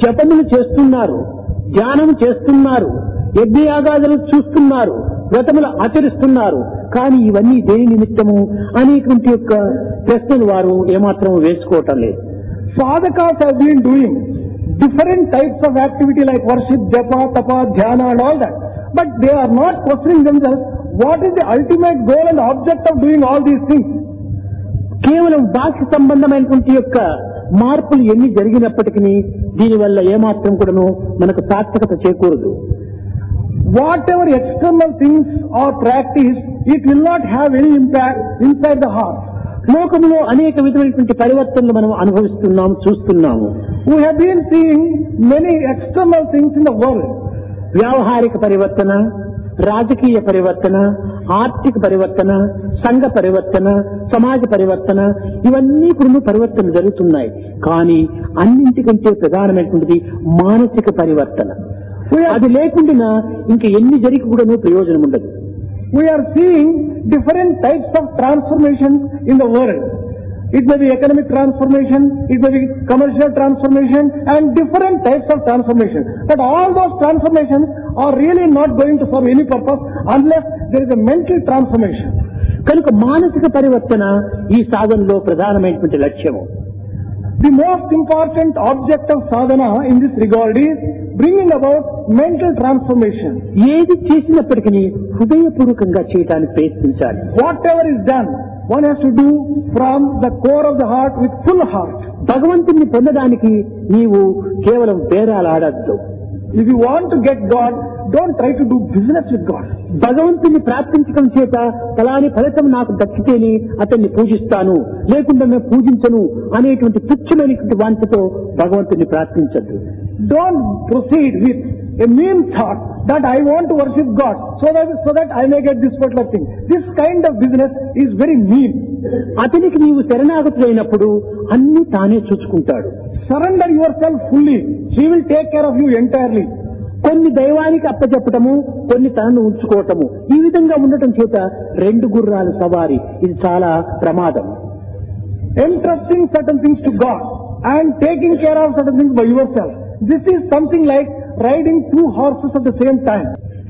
జపములు చేస్తున్నారు, ధ్యానం చేస్తున్నారు, యజ్ఞయాగాదులు చూస్తున్నారు, వ్రతములు ఆచరిస్తున్నారు. కానీ ఇవన్నీ దేని నిమిత్తము అనేటువంటి యొక్క ప్రశ్నలు వారు ఏమాత్రం వేసుకోవటం లేదు. Sadhakas have been doing different types of activity like worship, japa, tapa, dhyana and all that. But they are not questioning themselves what is the ultimate goal and object of doing all these things. కేవలం బాహ్య సంబంధమైనటువంటి యొక్క మార్పులు ఎన్ని జరిగినప్పటికీ దీనివల్ల ఏమాత్రం కూడాను మనకు సార్థకత చేకూరదు. Whatever external things are practiced, it will not have any impact inside the heart. లోకంలో అనేక విధమైనటువంటి పరివర్తనలు మనం అనుభవిస్తున్నాం, చూస్తున్నాము. We have been seeing many external things in the world. వ్యావహారిక పరివర్తన, రాజకీయ పరివర్తన, ఆర్థిక పరివర్తన, సంఘ పరివర్తన, సమాజ పరివర్తన, ఇవన్నీ కూడా పరివర్తనలు జరుగుతున్నాయి. కానీ అన్నింటికంటే ప్రధానమైనటువంటిది మానసిక పరివర్తన. అది లేకుండా ఇంకా ఎన్ని జరిగి కూడా ప్రయోజనం ఉండదు. We are seeing different types of transformations in the world. It may be economic transformation, it may be commercial transformation and different types of transformation. But all those transformations are really not going to serve any purpose unless there is a mental transformation. కనుక మానసిక పరివర్తన ఈ సాధనలో ప్రధానమైనటువంటి లక్ష్యము. The most important object of sadhana in this regard is bringing about mental transformation. ఏది చేసినప్పటికీ హృదయపూర్వకంగా చేయడానికి ప్రయత్నించాలి. Whatever is done, one has to do from the core of the heart with full heart. భగవంతుని పొందడానికి నీవు కేవలం బేరాలు ఆడద్దు. If you want to get God, don't try to do business with God. భగవంతుని ప్రార్థించడం చేత ఫలాని ఫలితం నాకు దక్కితేనే అతన్ని పూజిస్తాను, లేకుండా నేను పూజించను అనేటువంటి తుచ్చమైనటువంటి వాంఛతో భగవంతుని ప్రార్థించద్దు. Don't proceed with a mean thought that I want to worship God so that I may get this particular thing. This kind of business is very mean. అతనికి నీవు శరణాగతులైనప్పుడు అన్ని తానే చూసుకుంటాడు. Surrender yourself fully. He will take care of you entirely. కొన్ని దైవానికి అప్పచెప్పటము, కొన్ని తనను ఉంచుకోవటము, ఈ విధంగా ఉండటం చేత రెండు గుర్రాలు సవారి, ఇది చాలా ప్రమాదం. Entrusting certain things to God and taking care of certain things by yourself. This is something like riding two horses at the same time.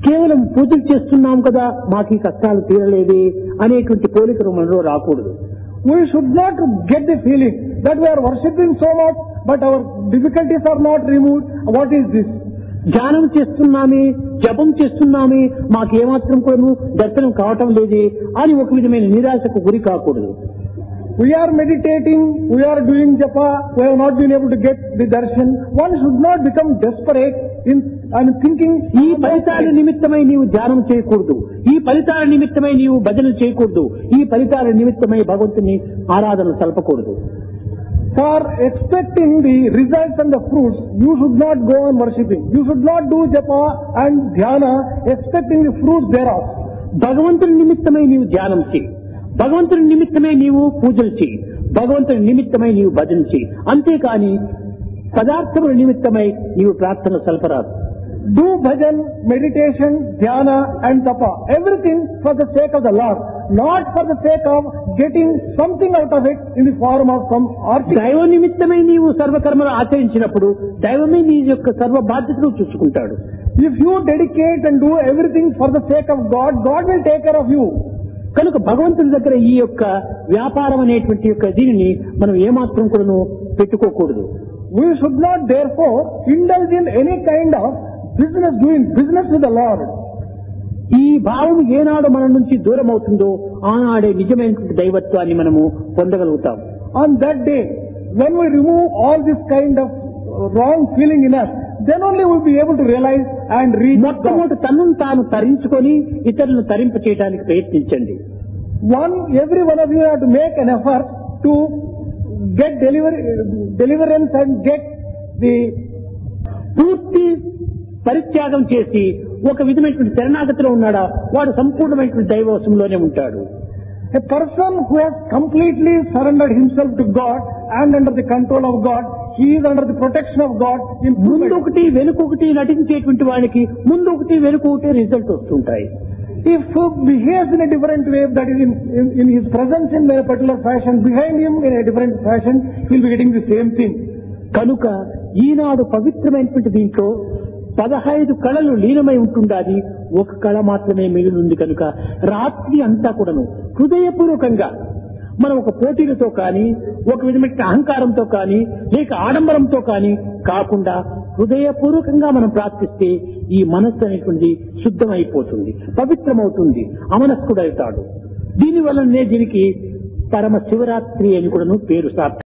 కేవలం పూజలు చేస్తున్నాం కదా, మాకు ఈ కష్టాలు తీరలేదే అనేటువంటి పోలికలు మనలో రాకూడదు. We should not get the feeling that we are worshipping so much but our difficulties are not removed. What is this? ధ్యానం చేస్తున్నామే, జపం చేస్తున్నామే, మాకేమాత్రం కూడా దర్శనం కావటం లేదే అని ఒక విధమైన నిరాశకు గురి కాకూడదు. We are meditating, we are doing japa, we have not been able to get the darshan. One should not become desperate in thinking ఈ ఫలితాల నిమిత్తమై నీవు ధ్యానం చేయకూడదు, ఈ ఫలితాల నిమిత్తమై నీవు భజనలు చేయకూడదు, ఈ ఫలితాల నిమిత్తమై భగవంతుని ఆరాధన సల్పకూడదు. For expecting the results and the fruits, you should not go on worshipping. You should not do japa and dhyana expecting the fruits thereof. భగవంతుని నిమిత్తమై నీవు ధ్యానం చేయి, భగవంతుని నిమిత్తమై నీవు పూజలు చేయి, భగవంతుని నిమిత్తమై నీవు భజన చేయి. అంతేకాని పదార్థముల నిమిత్తమై నీవు ప్రార్థన సల్పరాదు. Do bhajan, meditation, dhyana and tapa. Everything for the sake of the Lord, not for the sake of getting something out of it in the form of some article. దైవ నిమిత్తమై నీవు సర్వకర్మలు ఆచరించినప్పుడు దైవమే నీ యొక్క సర్వ బాధ్యతలు చూసుకుంటాడు. If you dedicate and do everything for the sake of God, God will take care of you. కనుక భగవంతుని దగ్గర ఈ యొక్క వ్యాపారం అనేటువంటి యొక్క దీనిని మనం ఏమాత్రం కూడా పెట్టుకోకూడదు. We should not therefore indulge in any kind of doing business with the Lord. ఈ భావం ఏనాడు మన నుంచి దూరం అవుతుందో ఆనాడే నిజమైనటువంటి దైవత్వాన్ని మనము పొందగలుగుతాం. On that day, when we remove all this kind of wrong feeling in us, then only we will be able to realize and reach God. మొట్టమొదటి తనను తాను తరించుకొని ఇతరులను తరింప చేయడానికి ప్రయత్నించండి. Every one of you have to make an effort to get deliverance and get the పూర్తి పరిత్యాగం చేసి ఒక విధమైనటువంటి శరణాగతిలో ఉన్నాడా వాడు సంపూర్ణమైనటువంటి దైవవశంలోనే ఉంటాడు. A person who has completely surrendered himself to God and under the control of God, he is under the protection of God. ముందొకటి వెనుకొకటి నటించేటువంటి వాడికి ముందొకటి వెనుకొకటి result వస్తుంటాయి. If he behaves in a different way, that is in his presence in a particular fashion, behind him in a different fashion, he will be getting the same thing. కనుక ఈనాడు పవిత్రమైనటువంటి దీంట్లో 15 కళలు లీనమై ఉంటుండాది, ఒక కళ మాత్రమే మిగిలింది కనుక రాత్రి అంతా కూడాను హృదయపూర్వకంగా మనం ఒక పోటీలతో కానీ, ఒక విధమైన అహంకారంతో కానీ, లేక ఆడంబరంతో కానీ కాకుండా హృదయపూర్వకంగా మనం ప్రార్థిస్తే ఈ మనస్సు అనేటువంటిది శుద్ధమైపోతుంది, పవిత్రమవుతుంది, అమనస్కుడవుతాడు. దీనివల్లనే దీనికి పరమ శివరాత్రి అని కూడాను పేరు సార్థం.